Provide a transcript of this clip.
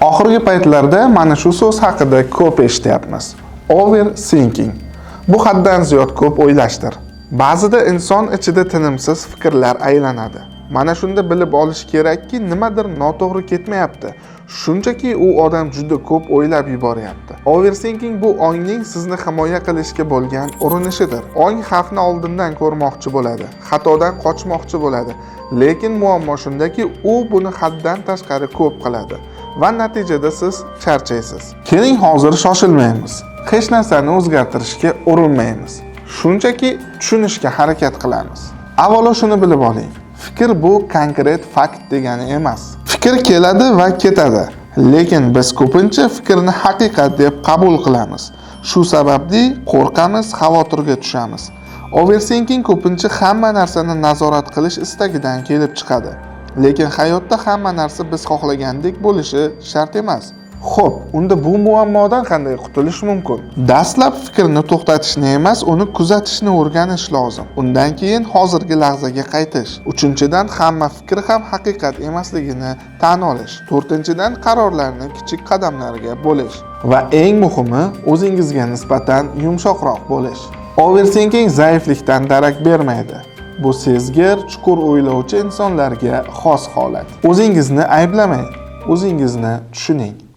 Oxirgi paytlarda mana shu so'z haqida ko'p eshityapmiz. Overthinking. Bu haddan ziyod ko'p o'ylashdir. Ba'zida inson ichida tinimsiz fikrlar aylanadi. Mana shunda bilib olish kerakki, nimadir noto'g'ri ketmayapti. Shunchaki u odam juda ko'p o'ylab yuboryapti. Overthinking bu ongning sizni himoya qilishga bo'lgan urinishidir. Ong xavfni oldindan ko'rmoqchi bo'ladi, xatodan qochmoqchi bo'ladi. Lekin muammo shundaki, u buni haddan tashqari ko'p qiladi va natijada siz charchaysiz. Keling, hozir shoshilmaymiz. Hech narsani o'zgartirishga urinmaymiz. Shunchaki tushunishga harakat qilamiz. Avvalo shuni bilib oling. Fikr bu konkret fakt degani emas. Fikr keladi va ketadi, lekin biz ko'pincha fikrni haqiqat deb qabul qilamiz. Shu sababli qo'rqamiz, xavotirga tushamiz. Overthinking ko'pincha hamma narsani nazorat qilish istagidan kelib chiqadi. Lekin hayotda hamma narsa biz xohlagandek bo'lishi shart emas. Xo'p, unda bu muammodan qanday qutulish mumkin? Dastlab fikrni to'xtatishni emas, uni kuzatishni o'rganish lozim. Undan keyin hozirgi lahzaga qaytish. Uchinchidan, hamma fikr ham haqiqat emasligini tan olish. To'rtinchidan, qarorlarni kichik qadamlarga bo'lish. Va eng muhimi, o'zingizga nisbatan yumshoqroq bo'lish. Overthinking zaiflikdan darak bermaydi. Bu sezgir, chuqur o'ylovchi insonlarga xos holat. O'zingizni ayblamang, o'zingizni tushuning.